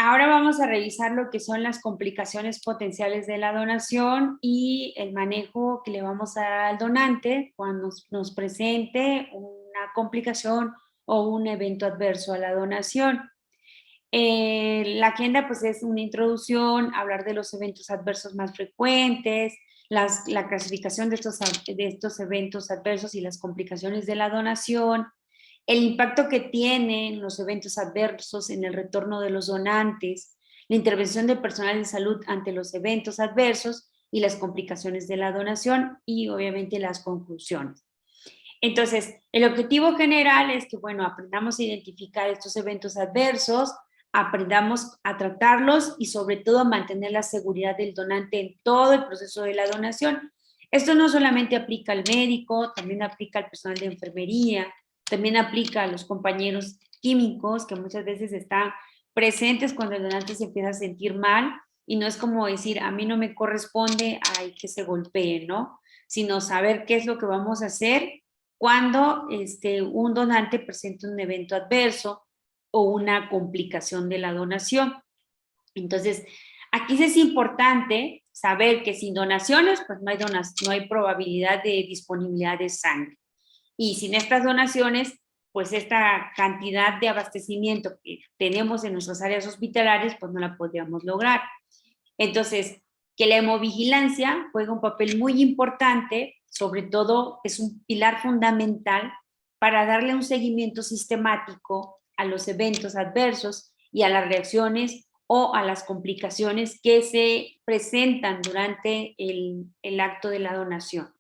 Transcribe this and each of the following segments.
ahora vamos a revisar lo que son las complicaciones potenciales de la donación y el manejo que le vamos a dar al donante cuando nos presente una complicación o un evento adverso a la donación. La agenda pues es una introducción, hablar de los eventos adversos más frecuentes, la clasificación de estos eventos adversos y las complicaciones de la donación, el impacto que tienen los eventos adversos en el retorno de los donantes, la intervención del personal de salud ante los eventos adversos y las complicaciones de la donación y obviamente las conclusiones. Entonces, el objetivo general es que, bueno, aprendamos a identificar estos eventos adversos, aprendamos a tratarlos y sobre todo a mantener la seguridad del donante en todo el proceso de la donación. Esto no solamente aplica al médico, también aplica al personal de enfermería, también aplica a los compañeros químicos que muchas veces están presentes cuando el donante se empieza a sentir mal y no es como decir, a mí no me corresponde, ay, que se golpee, ¿no? Sino saber qué es lo que vamos a hacer cuando un donante presenta un evento adverso o una complicación de la donación. Entonces, aquí sí es importante saber que sin donaciones, pues no hay probabilidad de disponibilidad de sangre. Y sin estas donaciones, pues esta cantidad de abastecimiento que tenemos en nuestras áreas hospitalarias, pues no la podríamos lograr. Entonces, que la hemovigilancia juega un papel muy importante, sobre todo es un pilar fundamental para darle un seguimiento sistemático a los eventos adversos y a las reacciones o a las complicaciones que se presentan durante el acto de la donación.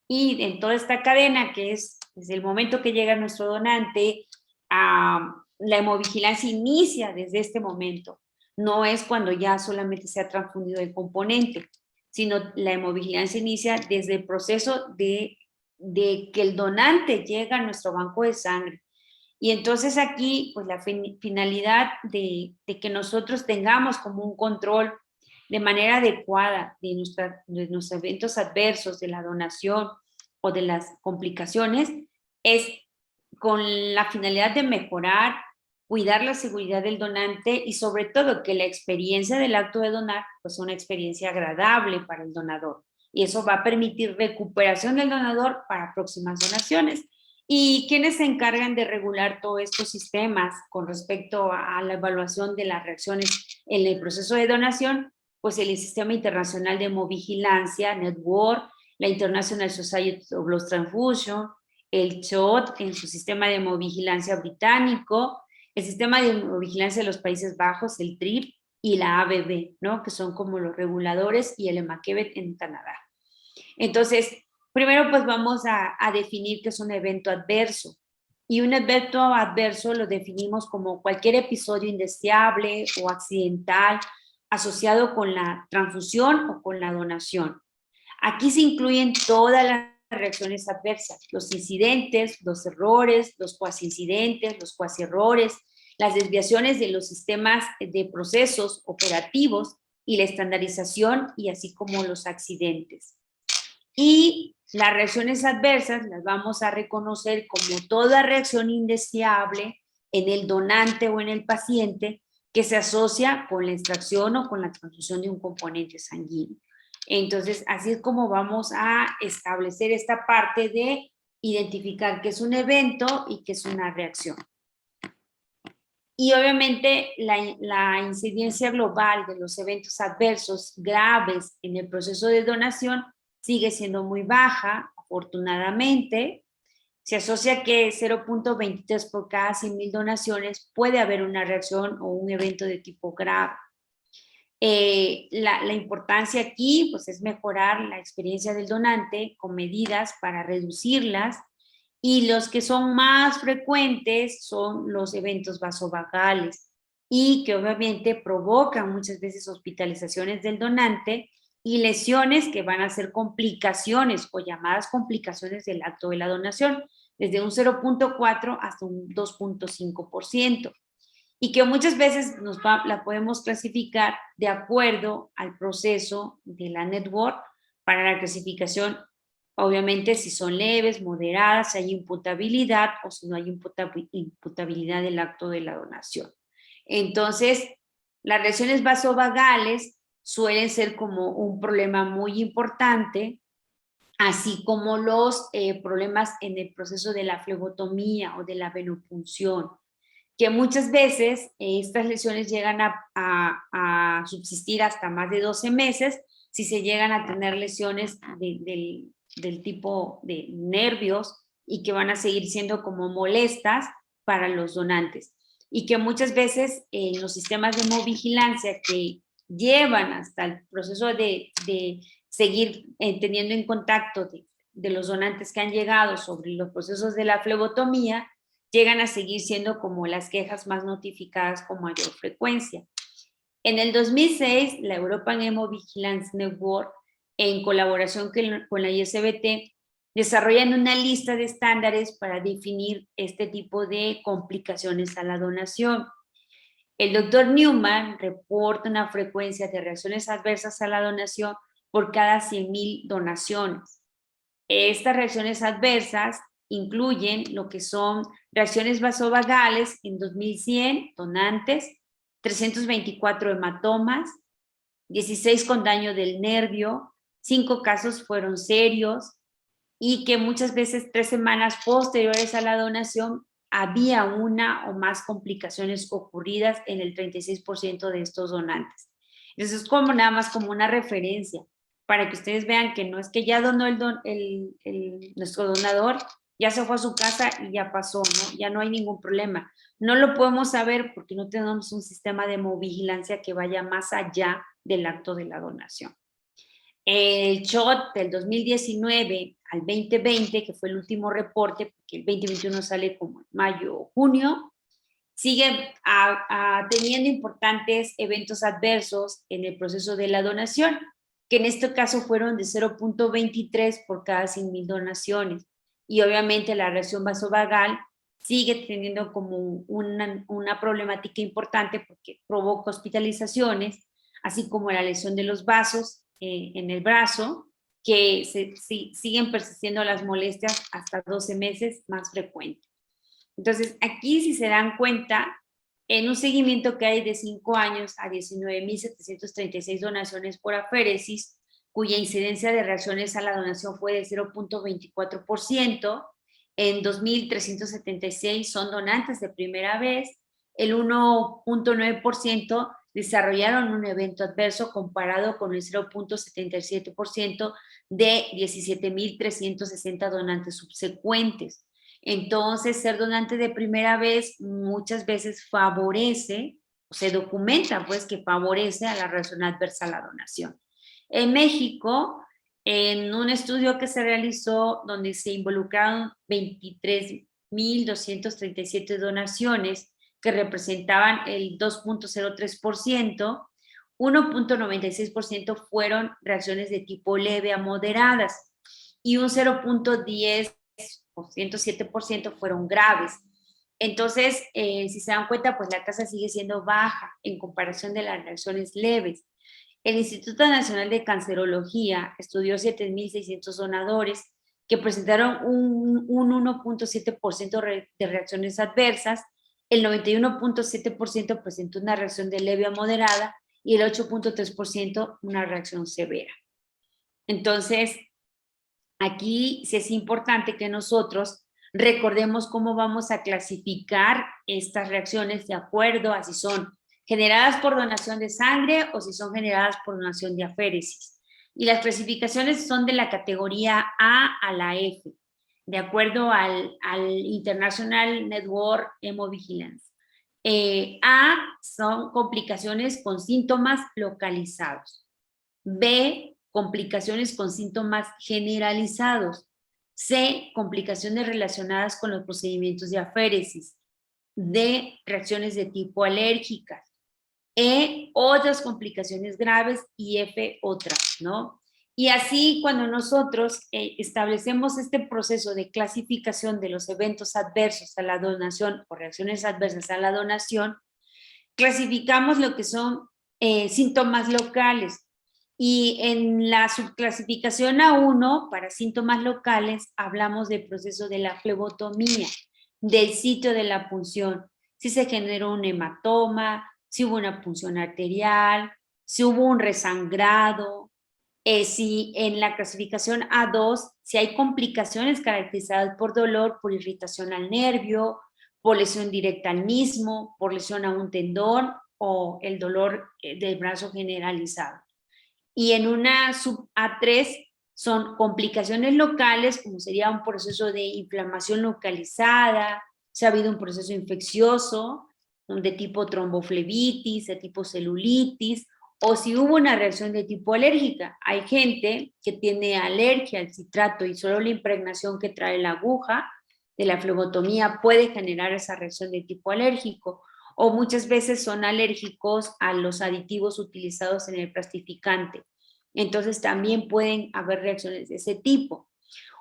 Y en toda esta cadena, que es desde el momento que llega nuestro donante, la hemovigilancia inicia desde este momento. No es cuando ya solamente se ha transfundido el componente, sino la hemovigilancia inicia desde el proceso de que el donante llega a nuestro banco de sangre. Y entonces aquí, pues la finalidad de que nosotros tengamos como un control de manera adecuada de nuestros eventos adversos, de la donación o de las complicaciones, es con la finalidad de mejorar, cuidar la seguridad del donante y sobre todo que la experiencia del acto de donar pues sea una experiencia agradable para el donador. Y eso va a permitir recuperación del donador para próximas donaciones. ¿Y quiénes se encargan de regular todos estos sistemas con respecto a la evaluación de las reacciones en el proceso de donación? Pues el Sistema Internacional de Hemovigilancia, Network, la International Society of Blood Transfusion, el CHOT en su sistema de hemovigilancia británico, el sistema de hemovigilancia de los Países Bajos, el TRIP, y la ABB, ¿no? Que son como los reguladores, y el EMAQUEBET en Canadá. Entonces, primero pues vamos a definir qué es un evento adverso. Y un evento adverso lo definimos como cualquier episodio indeseable o accidental asociado con la transfusión o con la donación. Aquí se incluyen todas las reacciones adversas, los incidentes, los errores, los cuasi-incidentes, los cuasi-errores, las desviaciones de los sistemas de procesos operativos y la estandarización y así como los accidentes. Y las reacciones adversas las vamos a reconocer como toda reacción indeseable en el donante o en el paciente que se asocia con la extracción o con la transfusión de un componente sanguíneo. Entonces, así es como vamos a establecer esta parte de identificar qué es un evento y qué es una reacción. Y obviamente la incidencia global de los eventos adversos graves en el proceso de donación sigue siendo muy baja, afortunadamente. Se asocia que 0.23 por cada 100.000 donaciones puede haber una reacción o un evento de tipo grave. La importancia aquí pues, es mejorar la experiencia del donante con medidas para reducirlas, y los que son más frecuentes son los eventos vasovagales y que obviamente provocan muchas veces hospitalizaciones del donante y lesiones que van a ser complicaciones o llamadas complicaciones del acto de la donación, desde un 0.4 hasta un 2.5%. Y que muchas veces la podemos clasificar de acuerdo al proceso de la network para la clasificación, obviamente si son leves, moderadas, si hay imputabilidad o si no hay imputabilidad del acto de la donación. Entonces, Las lesiones vasovagales suelen ser como un problema muy importante, así como los problemas en el proceso de la flebotomía o de la venopunción, que muchas veces estas lesiones llegan a subsistir hasta más de 12 meses si se llegan a tener lesiones del tipo de nervios y que van a seguir siendo como molestas para los donantes. Y que muchas veces en los sistemas de hemovigilancia que llevan hasta el proceso de seguir teniendo en contacto de los donantes que han llegado sobre los procesos de la flebotomía, llegan a seguir siendo como las quejas más notificadas con mayor frecuencia. En el 2006, la European Hemovigilance Network, en colaboración con la ISBT, desarrollan una lista de estándares para definir este tipo de complicaciones a la donación. El doctor Newman reporta una frecuencia de reacciones adversas a la donación por cada 100.000 donaciones. Estas reacciones adversas incluyen lo que son reacciones vasovagales en 2.100 donantes, 324 hematomas, 16 con daño del nervio, 5 casos fueron serios y que muchas veces 3 semanas posteriores a la donación había una o más complicaciones ocurridas en el 36% de estos donantes. Entonces es como nada más como una referencia para que ustedes vean que no es que ya donó nuestro donador, ya se fue a su casa y ya pasó, ¿no? Ya no hay ningún problema. No lo podemos saber porque no tenemos un sistema de hemovigilancia que vaya más allá del acto de la donación. El SHOT del 2019 al 2020, que fue el último reporte, porque el 2021 sale como en mayo o junio, sigue teniendo importantes eventos adversos en el proceso de la donación, que en este caso fueron de 0.23 por cada 100.000 donaciones. Y obviamente la reacción vasovagal sigue teniendo como una problemática importante porque provoca hospitalizaciones, así como la lesión de los vasos en el brazo, que siguen persistiendo las molestias hasta 12 meses más frecuentes. Entonces, aquí si se dan cuenta, en un seguimiento que hay de 5 años a 19.736 donaciones por aféresis, cuya incidencia de reacciones a la donación fue de 0.24%, en 2.376 son donantes de primera vez, el 1.9% desarrollaron un evento adverso comparado con el 0.77% de 17.360 donantes subsecuentes. Entonces, ser donante de primera vez muchas veces favorece, o se documenta pues que favorece a la reacción adversa a la donación. En México, en un estudio que se realizó donde se involucraron 23.237 donaciones que representaban el 2.03%, 1.96% fueron reacciones de tipo leve a moderadas y un 0.10% o 107% fueron graves. Entonces, si se dan cuenta, pues la tasa sigue siendo baja en comparación de las reacciones leves. El Instituto Nacional de Cancerología estudió 7.600 donadores que presentaron un 1.7% de reacciones adversas, el 91.7% presentó una reacción de leve a moderada y el 8.3% una reacción severa. Entonces, aquí sí es importante que nosotros recordemos cómo vamos a clasificar estas reacciones de acuerdo a si son generadas por donación de sangre o si son generadas por donación de aféresis. Y las clasificaciones son de la categoría A a la F, de acuerdo al International Network Hemovigilance. A son complicaciones con síntomas localizados. B, complicaciones con síntomas generalizados. C, complicaciones relacionadas con los procedimientos de aféresis. D, reacciones de tipo alérgicas. E, otras complicaciones graves y F, otras, ¿no? Y así cuando nosotros establecemos este proceso de clasificación de los eventos adversos a la donación o reacciones adversas a la donación, clasificamos lo que son síntomas locales. Y en la subclasificación A1, para síntomas locales, hablamos del proceso de la flebotomía, del sitio de la punción. Si se generó un hematoma, si hubo una punción arterial, si hubo un resangrado, si en la clasificación A2, si hay complicaciones caracterizadas por dolor, por irritación al nervio, por lesión directa al mismo, por lesión a un tendón o el dolor del brazo generalizado. Y en una sub A3 son complicaciones locales, como sería un proceso de inflamación localizada, si ha habido un proceso infeccioso, de tipo tromboflebitis, de tipo celulitis, o si hubo una reacción de tipo alérgica. Hay gente que tiene alergia al citrato y solo la impregnación que trae la aguja de la flebotomía puede generar esa reacción de tipo alérgico, o muchas veces son alérgicos a los aditivos utilizados en el plastificante. Entonces también pueden haber reacciones de ese tipo.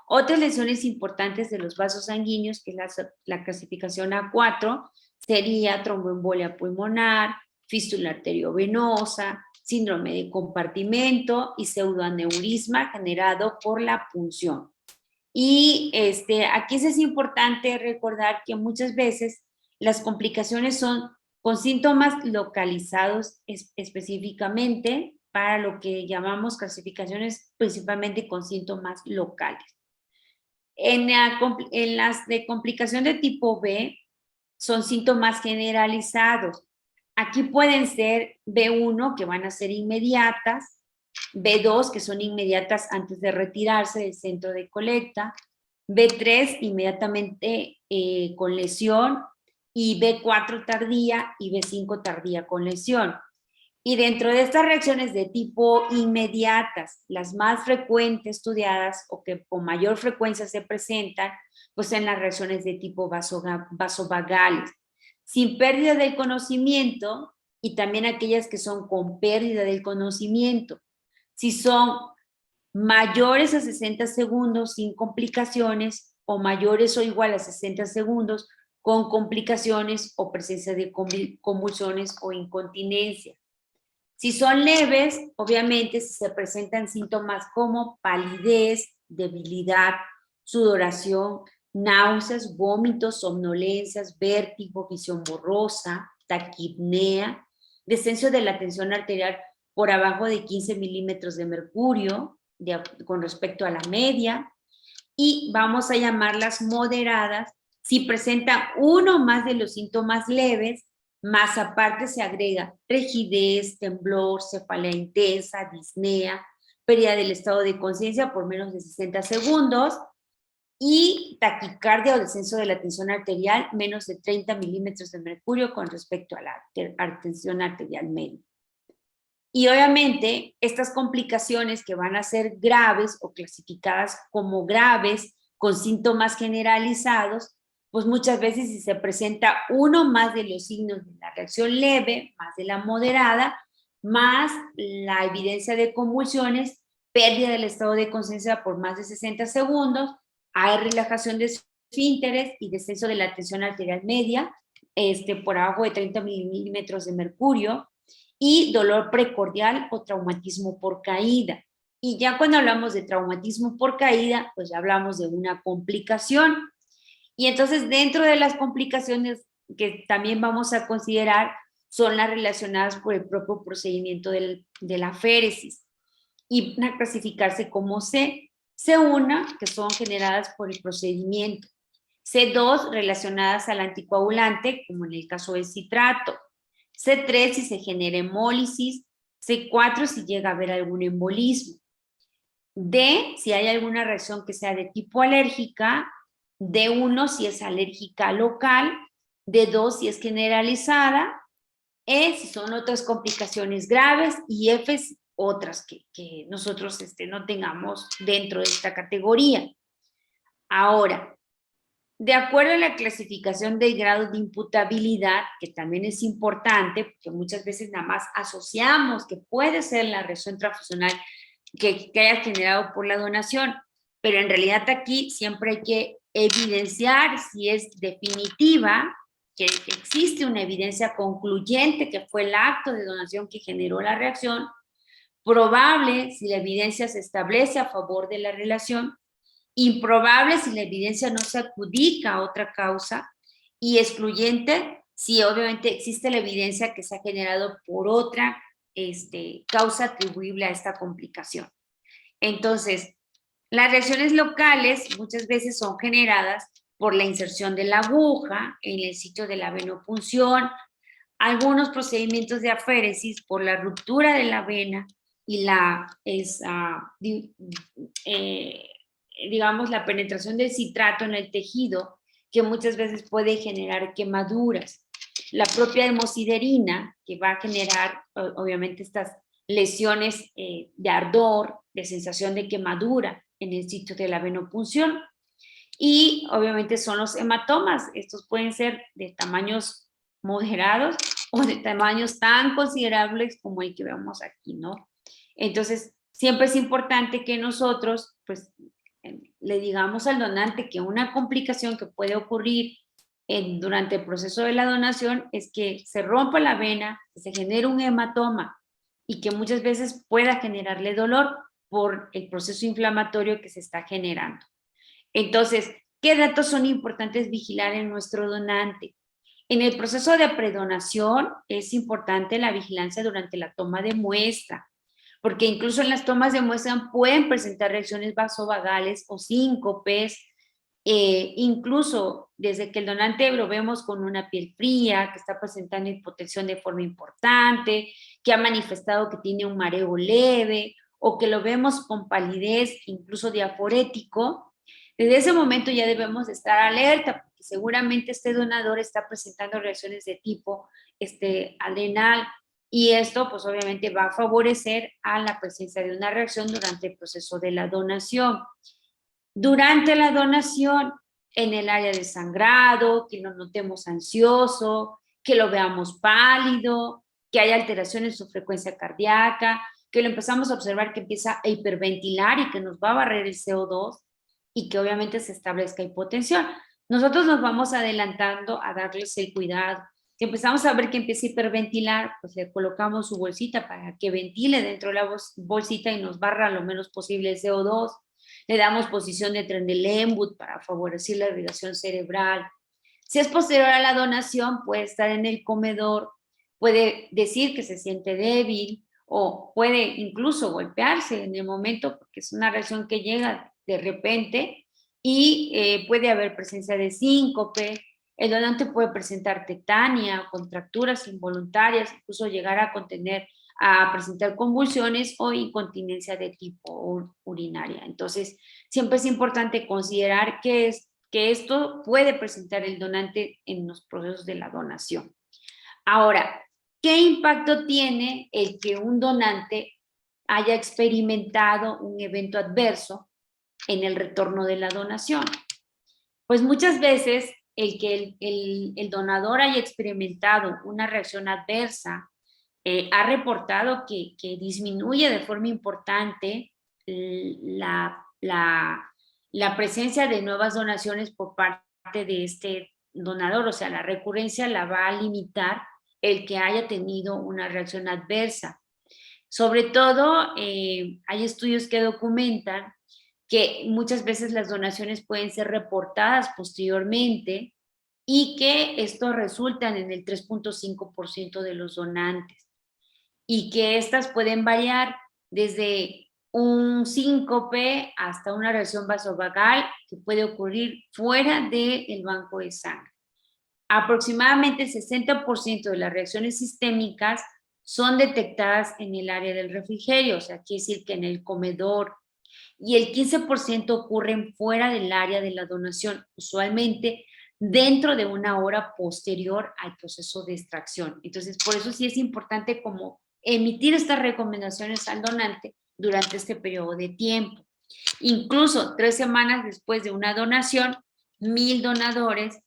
Otras lesiones importantes de los vasos sanguíneos, que es la clasificación A4, sería tromboembolia pulmonar, fístula arteriovenosa, síndrome de compartimento y pseudoaneurisma generado por la punción. Y aquí es importante recordar que muchas veces las complicaciones son con síntomas localizados específicamente para lo que llamamos clasificaciones principalmente con síntomas locales. En las de complicación de tipo B son síntomas generalizados. Aquí pueden ser B1, que van a ser inmediatas, B2, que son inmediatas antes de retirarse del centro de colecta, B3, inmediatamente con lesión, y B4 tardía y B5 tardía con lesión. Y dentro de estas reacciones de tipo inmediatas, las más frecuentes estudiadas o que con mayor frecuencia se presentan, pues en las reacciones de tipo vasovagales, sin pérdida del conocimiento, y también aquellas que son con pérdida del conocimiento. Si son mayores a 60 segundos sin complicaciones o mayores o igual a 60 segundos con complicaciones o presencia de convulsiones o incontinencia. Si son leves, obviamente si se presentan síntomas como palidez, debilidad, sudoración, náuseas, vómitos, somnolencias, vértigo, visión borrosa, taquipnea, descenso de la tensión arterial por abajo de 15 milímetros de mercurio con respecto a la media, y vamos a llamarlas moderadas si presenta uno más de los síntomas leves, más aparte se agrega rigidez, temblor, cefalea intensa, disnea, pérdida del estado de conciencia por menos de 60 segundos y taquicardia o descenso de la tensión arterial menos de 30 milímetros de mercurio con respecto a la tensión arterial media. Y obviamente estas complicaciones que van a ser graves o clasificadas como graves con síntomas generalizados, pues muchas veces si se presenta uno más de los signos de la reacción leve, más de la moderada, más la evidencia de convulsiones, pérdida del estado de conciencia por más de 60 segundos, hay relajación de esfínteres y descenso de la tensión arterial media, por abajo de 30 milímetros de mercurio, y dolor precordial o traumatismo por caída. Y ya cuando hablamos de traumatismo por caída, pues ya hablamos de una complicación. Y entonces dentro de las complicaciones que también vamos a considerar son las relacionadas por el propio procedimiento de la féresis. Y van a clasificarse como C1, que son generadas por el procedimiento. C2, relacionadas al anticoagulante, como en el caso del citrato. C3 si se genera hemólisis, C4 si llega a haber algún embolismo. D si hay alguna reacción que sea de tipo alérgica, D1 si es alérgica local, D2 si es generalizada, E si son otras complicaciones graves y F otras que nosotros no tengamos dentro de esta categoría. Ahora, de acuerdo a la clasificación del grado de imputabilidad, que también es importante, porque muchas veces nada más asociamos que puede ser la reacción transfusional que haya generado por la donación, pero en realidad aquí siempre hay que evidenciar si es definitiva, que existe una evidencia concluyente que fue el acto de donación que generó la reacción, probable si la evidencia se establece a favor de la relación, improbable si la evidencia no se adjudica a otra causa, y excluyente si obviamente existe la evidencia que se ha generado por otra causa atribuible a esta complicación. Entonces, las reacciones locales muchas veces son generadas por la inserción de la aguja en el sitio de la venopunción, algunos procedimientos de aféresis por la ruptura de la vena y digamos, la penetración del citrato en el tejido, que muchas veces puede generar quemaduras. La propia hemosiderina, que va a generar, obviamente, estas lesiones de ardor, de sensación de quemadura en el sitio de la venopunción. Y obviamente son los hematomas. Estos pueden ser de tamaños moderados o de tamaños tan considerables como el que vemos aquí, ¿no? Entonces, siempre es importante que nosotros, pues, le digamos al donante que una complicación que puede ocurrir durante el proceso de la donación es que se rompa la vena, que se genere un hematoma y que muchas veces pueda generarle dolor por el proceso inflamatorio que se está generando. Entonces, ¿qué datos son importantes vigilar en nuestro donante? En el proceso de predonación es importante la vigilancia durante la toma de muestra, porque incluso en las tomas de muestra pueden presentar reacciones vasovagales o síncopes, incluso desde que el donante lo vemos con una piel fría, que está presentando hipotensión de forma importante, que ha manifestado que tiene un mareo leve, o que lo vemos con palidez, incluso diaforético. Desde ese momento ya debemos estar alerta, porque seguramente este donador está presentando reacciones de tipo adrenal, y esto pues obviamente va a favorecer a la presencia de una reacción durante el proceso de la donación. Durante la donación, en el área de sangrado, que lo notemos ansioso, que lo veamos pálido, que haya alteraciones en su frecuencia cardíaca, que lo empezamos a observar que empieza a hiperventilar y que nos va a barrer el CO2 y que obviamente se establezca hipotensión. Nosotros nos vamos adelantando a darles el cuidado. Si empezamos a ver que empieza a hiperventilar, pues le colocamos su bolsita para que ventile dentro de la bolsita y nos barra lo menos posible el CO2. Le damos posición de Trendelenburg para favorecer la irrigación cerebral. Si es posterior a la donación, puede estar en el comedor, puede decir que se siente débil o puede incluso golpearse en el momento porque es una reacción que llega de repente y puede haber presencia de síncope. El donante puede presentar tetania, contracturas involuntarias, incluso llegar a presentar convulsiones o incontinencia de tipo urinaria. Entonces, siempre es importante considerar que esto puede presentar el donante en los procesos de la donación. Ahora, ¿qué impacto tiene el que un donante haya experimentado un evento adverso en el retorno de la donación? Pues muchas veces el que el donador haya experimentado una reacción adversa ha reportado que disminuye de forma importante la presencia de nuevas donaciones por parte de este donador, o sea, la recurrencia la va a limitar el que haya tenido una reacción adversa. Sobre todo, hay estudios que documentan que muchas veces las donaciones pueden ser reportadas posteriormente y que esto resultan en el 3.5% de los donantes y que estas pueden variar desde un síncope hasta una reacción vasovagal que puede ocurrir fuera del banco de sangre. Aproximadamente el 60% de las reacciones sistémicas son detectadas en el área del refrigerio, o sea, quiere decir que en el comedor, y el 15% ocurren fuera del área de la donación, usualmente dentro de una hora posterior al proceso de extracción. Entonces, por eso sí es importante como emitir estas recomendaciones al donante durante este periodo de tiempo. Incluso 3 semanas después de una donación, 1000 donadores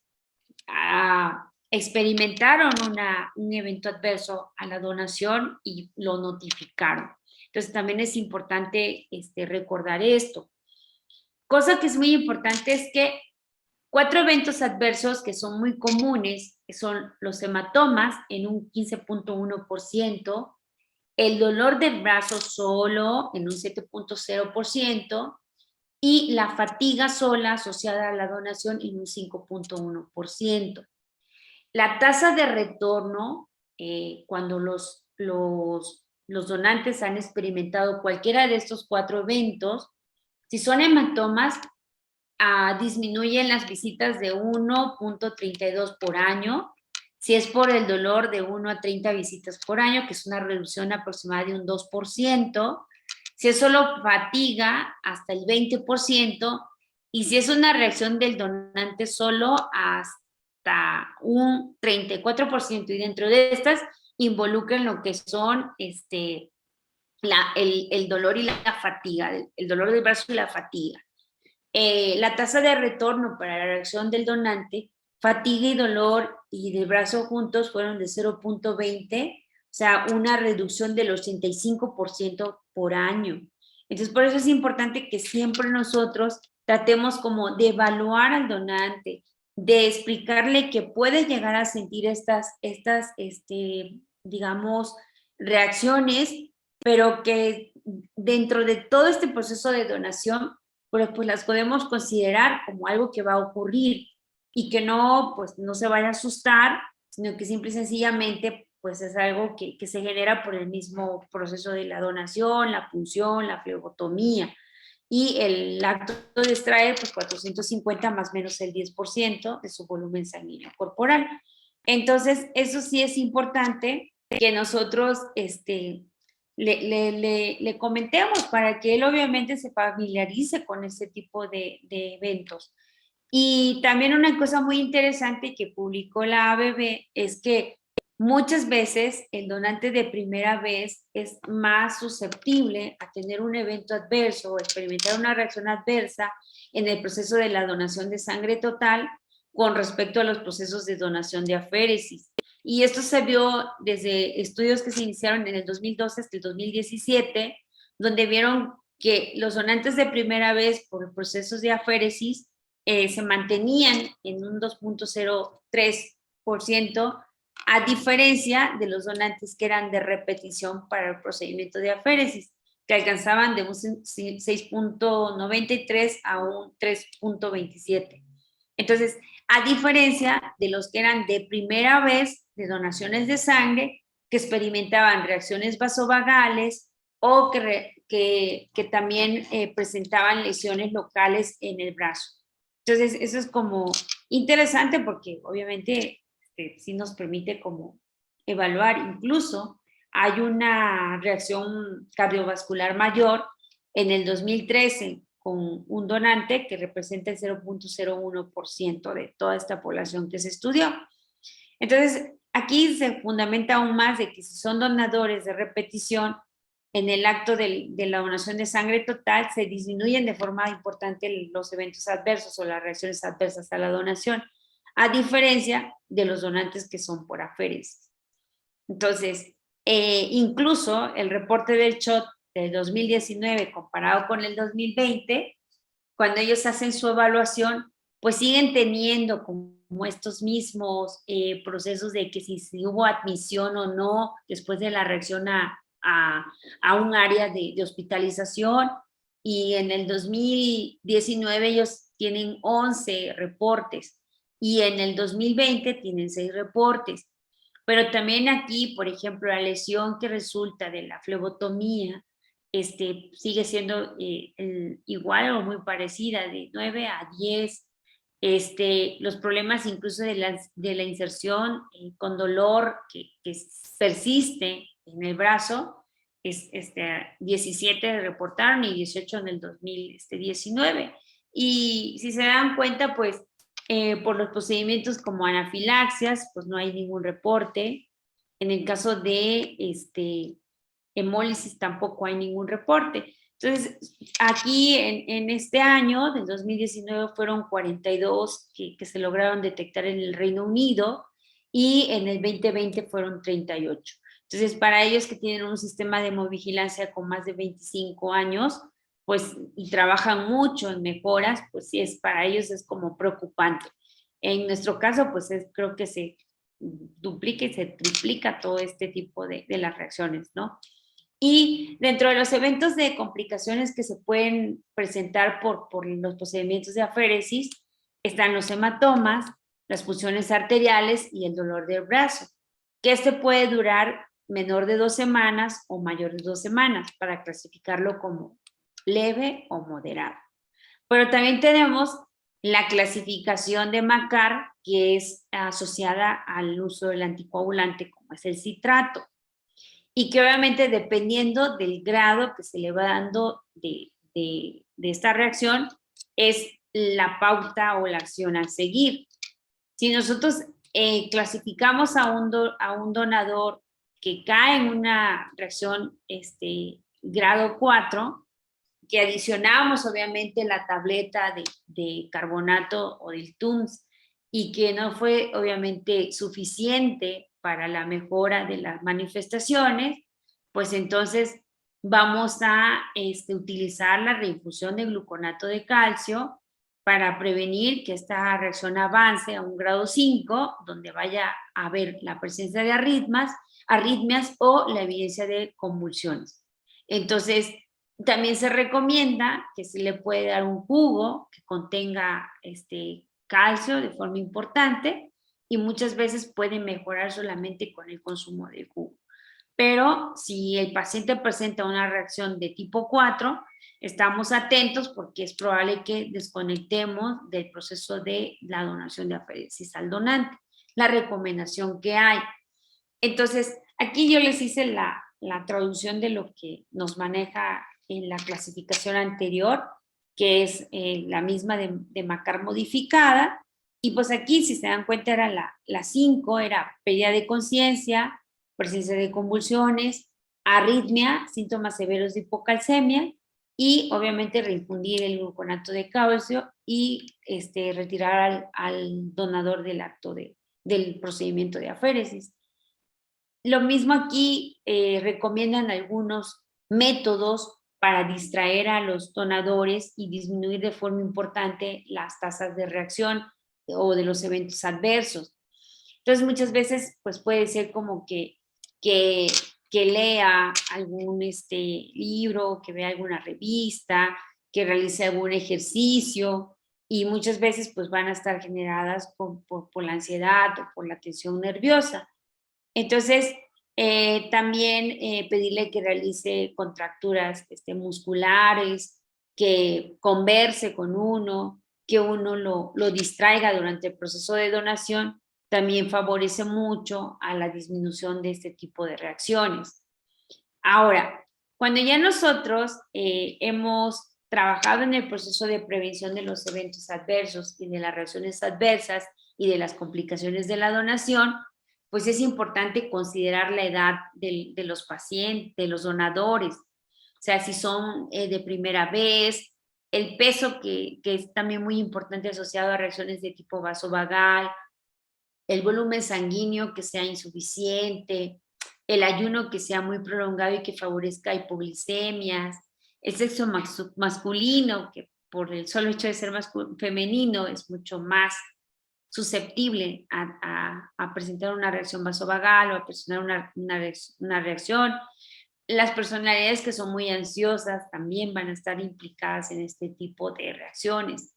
experimentaron un evento adverso a la donación y lo notificaron. Entonces también es importante recordar esto. Cosa que es muy importante es que 4 eventos adversos que son muy comunes son los hematomas en un 15.1%, el dolor del brazo solo en un 7.0% y la fatiga sola asociada a la donación en un 5.1%. La tasa de retorno, cuando los donantes han experimentado cualquiera de estos 4 eventos, si son hematomas, disminuyen las visitas de 1.32 por año. Si es por el dolor, de 1 a 30 visitas por año, que es una reducción aproximada de un 2%. Si es solo fatiga, hasta el 20%. Y si es una reacción del donante, solo hasta un 34%. Y dentro de estas involucran lo que son el dolor y la fatiga, el dolor del brazo y la fatiga. La tasa de retorno para la reacción del donante, fatiga y dolor y del brazo juntos fueron de 0.20, o sea, una reducción del 85% por año. Entonces, por eso es importante que siempre nosotros tratemos como de evaluar al donante, de explicarle que puede llegar a sentir digamos, reacciones, pero que dentro de todo este proceso de donación, pues las podemos considerar como algo que va a ocurrir y que no, pues no se vaya a asustar, sino que simple y sencillamente pues es algo que se genera por el mismo proceso de la donación, la punción, la flebotomía. Y el acto de extraer, pues 450 más menos el 10% de su volumen sanguíneo corporal. Entonces, eso sí es importante que nosotros le comentemos para que él obviamente se familiarice con este tipo de eventos. Y también una cosa muy interesante que publicó la ABB es que muchas veces el donante de primera vez es más susceptible a tener un evento adverso o experimentar una reacción adversa en el proceso de la donación de sangre total con respecto a los procesos de donación de aféresis. Y esto se vio desde estudios que se iniciaron en el 2012 hasta el 2017, donde vieron que los donantes de primera vez por procesos de aféresis se mantenían en un 2.03%, a diferencia de los donantes que eran de repetición para el procedimiento de aféresis, que alcanzaban de un 6.93 a un 3.27. Entonces, a diferencia de los que eran de primera vez de donaciones de sangre, que experimentaban reacciones vasovagales o que también presentaban lesiones locales en el brazo. Entonces, eso es como interesante porque obviamente sí nos permite como evaluar. Incluso hay una reacción cardiovascular mayor en el 2013 con un donante que representa el 0.01% de toda esta población que se estudió. Entonces, aquí se fundamenta aún más de que si son donadores de repetición, en el acto de la donación de sangre total se disminuyen de forma importante los eventos adversos o las reacciones adversas a la donación, a diferencia de los donantes que son por aféresis. Entonces, incluso el reporte del CHOT del 2019 comparado con el 2020, cuando ellos hacen su evaluación, pues siguen teniendo como estos mismos procesos de que si hubo admisión o no después de la reacción a un área de hospitalización, y en el 2019 ellos tienen 11 reportes y en el 2020 tienen 6 reportes. Pero también aquí, por ejemplo, la lesión que resulta de la flebotomía sigue siendo igual o muy parecida, de 9 a 10. Los problemas incluso de la inserción con dolor que persiste en el brazo, 17 reportaron y 18 en el 2019. Y si se dan cuenta, pues por los procedimientos como anafilaxias, pues no hay ningún reporte. En el caso de hemólisis tampoco hay ningún reporte. Entonces, aquí en este año, del 2019, fueron 42 que se lograron detectar en el Reino Unido y en el 2020 fueron 38. Entonces, para ellos que tienen un sistema de hemovigilancia con más de 25 años, pues, y trabajan mucho en mejoras, pues sí, para ellos es como preocupante. En nuestro caso, pues creo que se duplica y se triplica todo este tipo de las reacciones, ¿no? Y dentro de los eventos de complicaciones que se pueden presentar por los procedimientos de aféresis, están los hematomas, las funciones arteriales y el dolor del brazo, que este puede durar menor de 2 semanas o mayor de 2 semanas para clasificarlo como leve o moderado. Pero también tenemos la clasificación de MACAR, que es asociada al uso del anticoagulante, como es el citrato, y que obviamente dependiendo del grado que se le va dando de esta reacción, es la pauta o la acción a seguir. Si nosotros clasificamos a un donador que cae en una reacción grado 4, que adicionamos obviamente la tableta de carbonato o del TUMS y que no fue obviamente suficiente para la mejora de las manifestaciones, pues entonces vamos a utilizar la reinfusión de gluconato de calcio para prevenir que esta reacción avance a un grado 5, donde vaya a haber la presencia de arritmias o la evidencia de convulsiones. Entonces, también se recomienda que se le puede dar un jugo que contenga calcio de forma importante y muchas veces puede mejorar solamente con el consumo del jugo. Pero si el paciente presenta una reacción de tipo 4, estamos atentos porque es probable que desconectemos del proceso de la donación de aféresis al donante, la recomendación que hay. Entonces, aquí yo les hice la traducción de lo que nos maneja en la clasificación anterior, que es la misma de MACAR modificada, y pues aquí, si se dan cuenta, era la 5, era pérdida de conciencia, presencia de convulsiones, arritmia, síntomas severos de hipocalcemia, y obviamente reinfundir el gluconato de calcio y retirar al donador del acto del procedimiento de aféresis. Lo mismo aquí recomiendan algunos métodos para distraer a los donadores y disminuir de forma importante las tasas de reacción o de los eventos adversos. Entonces, muchas veces, pues puede ser como que lea algún libro, que vea alguna revista, que realice algún ejercicio, y muchas veces pues van a estar generadas por la ansiedad o por la tensión nerviosa. Entonces, también pedirle que realice contracturas musculares, que converse con uno, que uno lo distraiga durante el proceso de donación, también favorece mucho a la disminución de este tipo de reacciones. Ahora, cuando ya nosotros hemos trabajado en el proceso de prevención de los eventos adversos y de las reacciones adversas y de las complicaciones de la donación, pues es importante considerar la edad de los pacientes, de los donadores. O sea, si son de primera vez, el peso que es también muy importante asociado a reacciones de tipo vasovagal, el volumen sanguíneo que sea insuficiente, el ayuno que sea muy prolongado y que favorezca hipoglicemias, el sexo masculino, que por el solo hecho de ser femenino es mucho más susceptible a presentar una reacción vasovagal o a presentar una reacción. Las personalidades que son muy ansiosas también van a estar implicadas en este tipo de reacciones.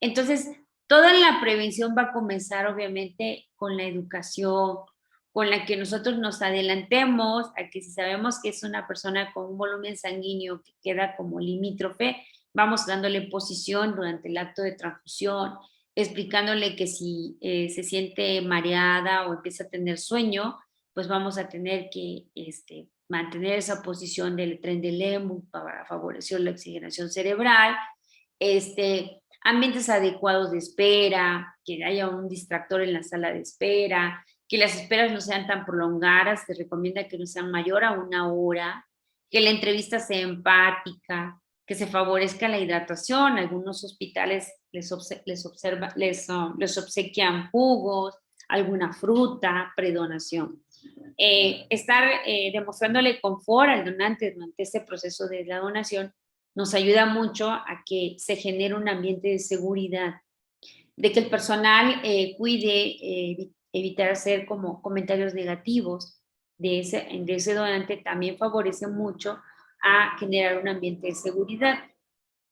Entonces, toda la prevención va a comenzar obviamente con la educación, con la que nosotros nos adelantemos a que si sabemos que es una persona con un volumen sanguíneo que queda como limítrofe, vamos dándole posición durante el acto de transfusión, explicándole que si se siente mareada o empieza a tener sueño, pues vamos a tener que mantener esa posición del tren de Lehmann para favorecer la oxigenación cerebral, ambientes adecuados de espera, que haya un distractor en la sala de espera, que las esperas no sean tan prolongadas, se recomienda que no sean mayor a 1 hora, que la entrevista sea empática, que se favorezca la hidratación. Algunos hospitales les obsequian jugos, alguna fruta, predonación. Estar demostrándole confort al donante durante este proceso de la donación nos ayuda mucho a que se genere un ambiente de seguridad, de que el personal cuide, evitar hacer como comentarios negativos de ese donante, también favorece mucho a generar un ambiente de seguridad.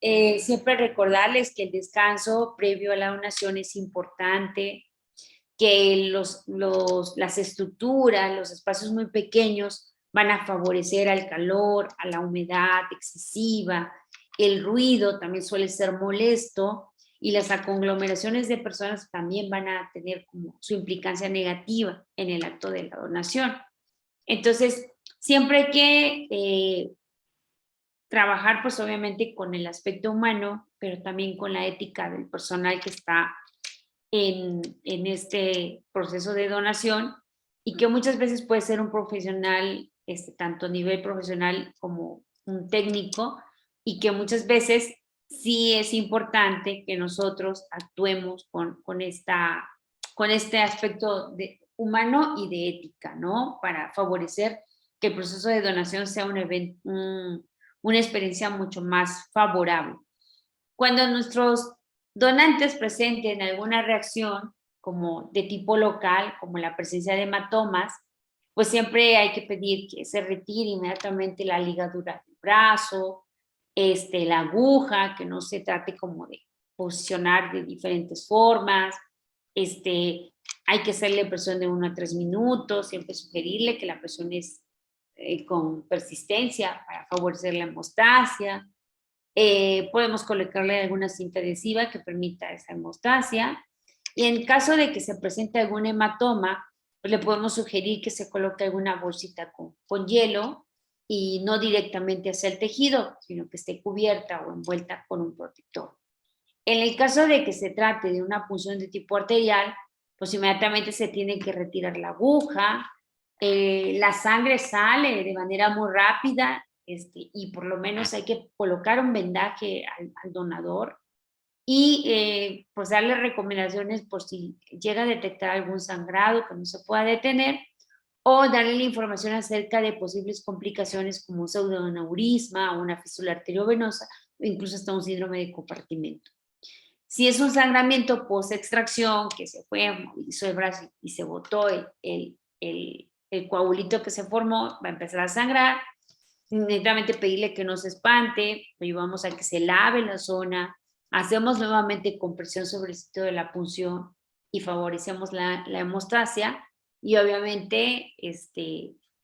Siempre recordarles que el descanso previo a la donación es importante, que las estructuras, los espacios muy pequeños van a favorecer al calor, a la humedad excesiva, el ruido también suele ser molesto y las conglomeraciones de personas también van a tener como su implicancia negativa en el acto de la donación. Entonces, siempre hay que trabajar pues obviamente con el aspecto humano, pero también con la ética del personal que está en este proceso de donación y que muchas veces puede ser un profesional, tanto a nivel profesional como un técnico, y que muchas veces sí es importante que nosotros actuemos con este aspecto humano y de ética, ¿no? Para favorecer que el proceso de donación sea una experiencia mucho más favorable. Cuando nuestros donantes presenten alguna reacción como de tipo local, como la presencia de hematomas, pues siempre hay que pedir que se retire inmediatamente la ligadura del brazo, la aguja, que no se trate como de posicionar de diferentes formas, hay que hacerle presión de 1 a 3 minutos, siempre sugerirle que la presión es con persistencia para favorecer la hemostasia. Podemos colocarle alguna cinta adhesiva que permita esa hemostasia. Y en caso de que se presente algún hematoma, pues le podemos sugerir que se coloque alguna bolsita con hielo y no directamente hacia el tejido, sino que esté cubierta o envuelta con un protector. En el caso de que se trate de una punción de tipo arterial, pues inmediatamente se tiene que retirar la aguja, la sangre sale de manera muy rápida, y por lo menos hay que colocar un vendaje al donador y pues darle recomendaciones por si llega a detectar algún sangrado que no se pueda detener, o darle la información acerca de posibles complicaciones como un pseudoaneurisma o una fístula arteriovenosa o incluso hasta un síndrome de compartimento. Si es un sangramiento post-extracción, que se fue, movilizó el brazo y se botó el coagulito que se formó, va a empezar a sangrar. Inmediatamente pedirle que no se espante, lo llevamos a que se lave la zona, hacemos nuevamente compresión sobre el sitio de la punción y favorecemos la hemostasia. Y obviamente,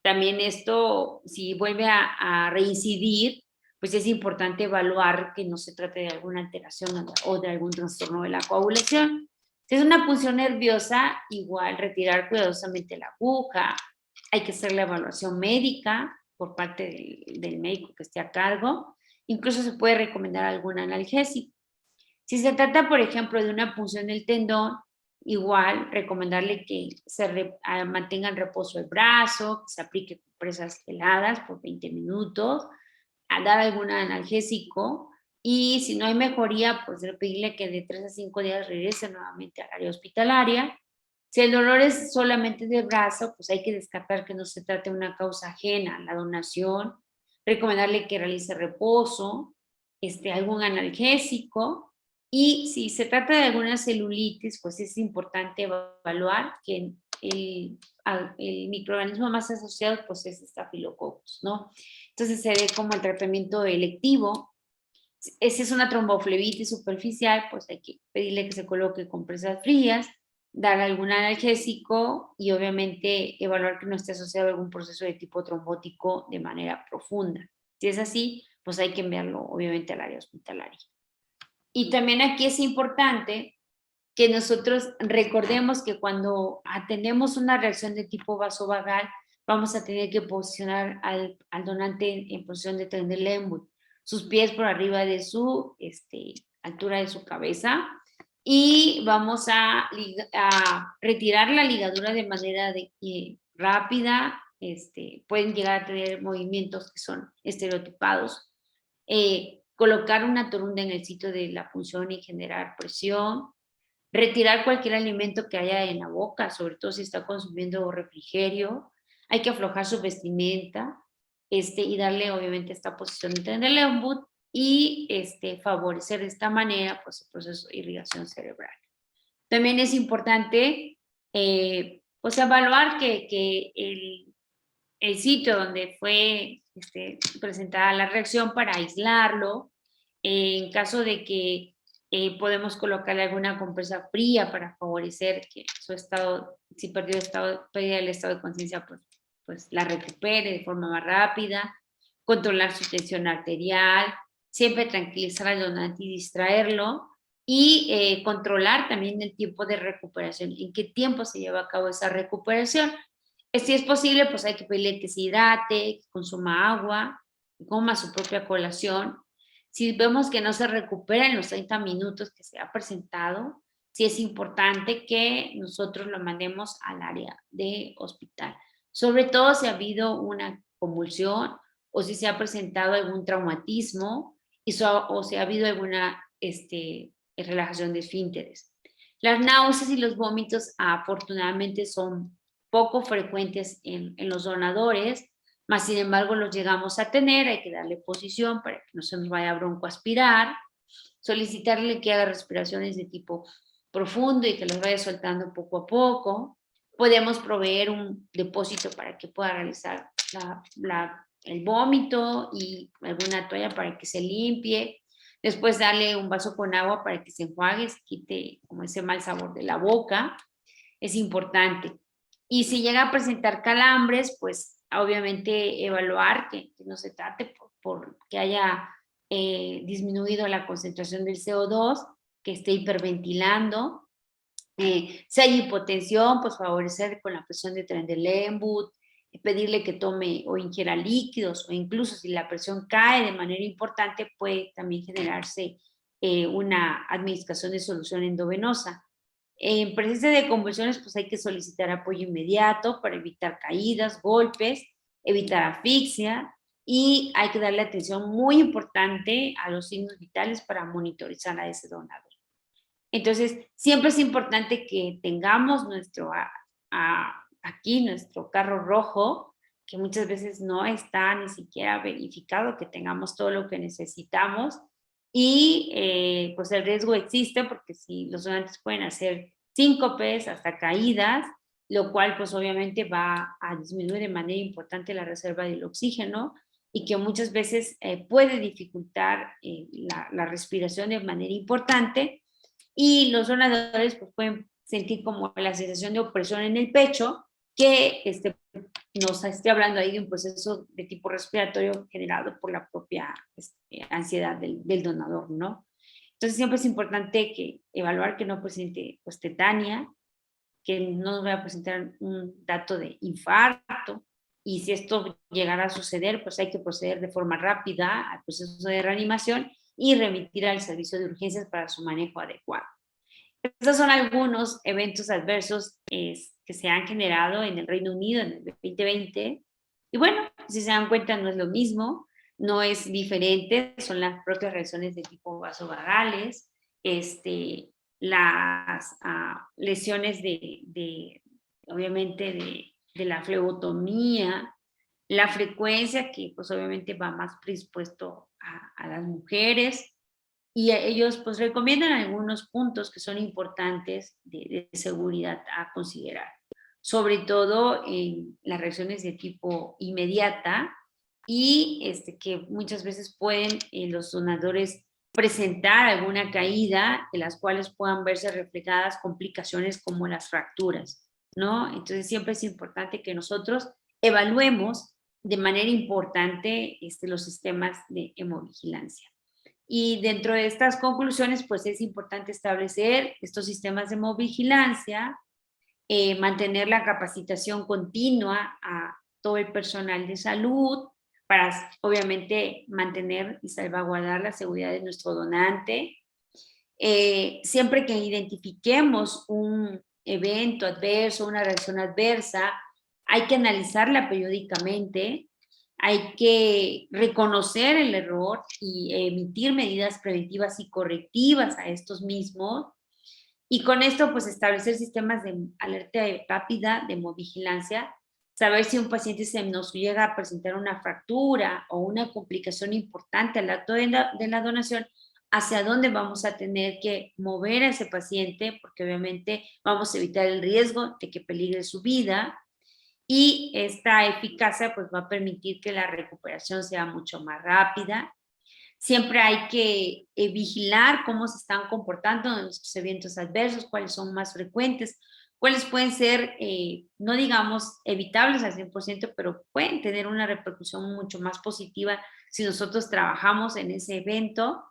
también esto, si vuelve a reincidir, pues es importante evaluar que no se trate de alguna alteración o de algún trastorno de la coagulación. Si es una punción nerviosa, igual retirar cuidadosamente la aguja, hay que hacer la evaluación médica por parte del médico que esté a cargo, incluso se puede recomendar algún analgésico. Si se trata, por ejemplo, de una punción del tendón, igual recomendarle que mantenga en reposo el brazo, que se aplique compresas heladas por 20 minutos, a dar algún analgésico, y si no hay mejoría, pues pedirle que de 3 a 5 días regrese nuevamente al área hospitalaria. Si el dolor es solamente de brazo, pues hay que descartar que no se trate de una causa ajena a la donación, recomendarle que realice reposo, algún analgésico, y si se trata de alguna celulitis, pues es importante evaluar que el microorganismo más asociado pues es Staphylococcus, ¿no? Entonces se ve como el tratamiento electivo. Si es una tromboflebitis superficial, pues hay que pedirle que se coloque compresas frías, dar algún analgésico y obviamente evaluar que no esté asociado a algún proceso de tipo trombótico de manera profunda. Si es así, pues hay que enviarlo obviamente al área hospitalaria. Y también aquí es importante que nosotros recordemos que cuando atendemos una reacción de tipo vasovagal, vamos a tener que posicionar al donante en posición de Trendelenburg, sus pies por arriba de su altura de su cabeza, y vamos a retirar la ligadura de manera rápida. Pueden llegar a tener movimientos que son estereotipados, colocar una torunda en el sitio de la punción y generar presión, retirar cualquier alimento que haya en la boca, sobre todo si está consumiendo refrigerio. Hay que aflojar su vestimenta, y darle obviamente esta posición de Trendelenburg y favorecer de esta manera pues el proceso de irrigación cerebral. También es importante pues evaluar que el sitio donde fue presentada la reacción para aislarlo, en caso de que Podemos colocarle alguna compresa fría para favorecer que su estado, si perdió pérdida el estado de conciencia, pues la recupere de forma más rápida. Controlar su tensión arterial, siempre tranquilizar al donante y distraerlo. Y controlar también el tiempo de recuperación, en qué tiempo se lleva a cabo esa recuperación. Si es posible, pues hay que pedirle que se hidrate, que consuma agua, que coma su propia colación. Si vemos que no se recupera en los 30 minutos que se ha presentado, sí es importante que nosotros lo mandemos al área de hospital. Sobre todo si ha habido una convulsión o si se ha presentado algún traumatismo o si ha habido alguna relajación de esfínteres. Las náuseas y los vómitos afortunadamente son poco frecuentes en los donadores, mas sin embargo los llegamos a tener. Hay que darle posición para que no se nos vaya a broncoaspirar, solicitarle que haga respiraciones de tipo profundo y que los vaya soltando poco a poco. Podemos proveer un depósito para que pueda realizar el vómito y alguna toalla para que se limpie. Después darle un vaso con agua para que se enjuague, se quite como ese mal sabor de la boca. Es importante. Y si llega a presentar calambres, pues obviamente evaluar que no se trate por que haya disminuido la concentración del CO2, que esté hiperventilando. Si hay hipotensión, pues favorecer con la presión de Trendelenburg, pedirle que tome o ingiera líquidos, o incluso si la presión cae de manera importante, puede también generarse una administración de solución endovenosa. En presencia de convulsiones, pues hay que solicitar apoyo inmediato para evitar caídas, golpes, evitar asfixia, y hay que darle atención muy importante a los signos vitales para monitorizar a ese donador. Entonces, siempre es importante que tengamos aquí nuestro carro rojo, que muchas veces no está ni siquiera verificado, que tengamos todo lo que necesitamos. Y pues el riesgo existe porque si los donantes pueden hacer síncopes, hasta caídas, lo cual pues obviamente va a disminuir de manera importante la reserva del oxígeno y que muchas veces puede dificultar la respiración de manera importante. Y los donadores pues, pueden sentir como la sensación de opresión en el pecho, que nos esté hablando ahí de un proceso de tipo respiratorio generado por la propia ansiedad del donador, ¿no? Entonces siempre es importante evaluar que no presente pues, tetania, que no nos vaya a presentar un dato de infarto, y si esto llegara a suceder, pues hay que proceder de forma rápida al proceso de reanimación y remitir al servicio de urgencias para su manejo adecuado. Estos son algunos eventos adversos que se han generado en el Reino Unido en el 2020. Y bueno, si se dan cuenta, no es lo mismo, no es diferente, son las propias reacciones de tipo vasovagales, las lesiones obviamente, de la flebotomía, la frecuencia que pues obviamente va más predispuesto a las mujeres, y ellos pues recomiendan algunos puntos que son importantes de seguridad a considerar, sobre todo en las reacciones de tipo inmediata y que muchas veces pueden los donadores presentar alguna caída de las cuales puedan verse reflejadas complicaciones como las fracturas, ¿no? Entonces siempre es importante que nosotros evaluemos de manera importante los sistemas de hemovigilancia. Y dentro de estas conclusiones, pues es importante establecer estos sistemas de hemovigilancia, mantener la capacitación continua a todo el personal de salud para, obviamente, mantener y salvaguardar la seguridad de nuestro donante. Siempre que identifiquemos un evento adverso, una reacción adversa, hay que analizarla periódicamente. Hay que reconocer el error y emitir medidas preventivas y correctivas a estos mismos. Y con esto, pues establecer sistemas de alerta rápida, de hemovigilancia, saber si un paciente se nos llega a presentar una fractura o una complicación importante al acto de la donación, hacia dónde vamos a tener que mover a ese paciente, porque obviamente vamos a evitar el riesgo de que peligre su vida. Y esta eficacia pues va a permitir que la recuperación sea mucho más rápida. Siempre hay que vigilar cómo se están comportando nuestros eventos adversos, cuáles son más frecuentes, cuáles pueden ser, no digamos evitables al 100%, pero pueden tener una repercusión mucho más positiva si nosotros trabajamos en ese evento,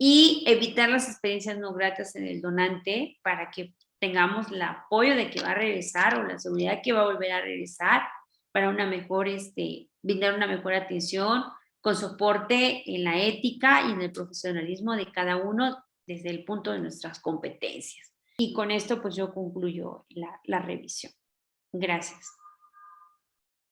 y evitar las experiencias no gratas en el donante para que tengamos el apoyo de que va a regresar o la seguridad que va a volver a regresar para una mejor, brindar una mejor atención con soporte en la ética y en el profesionalismo de cada uno desde el punto de nuestras competencias. Y con esto pues yo concluyo la revisión. Gracias.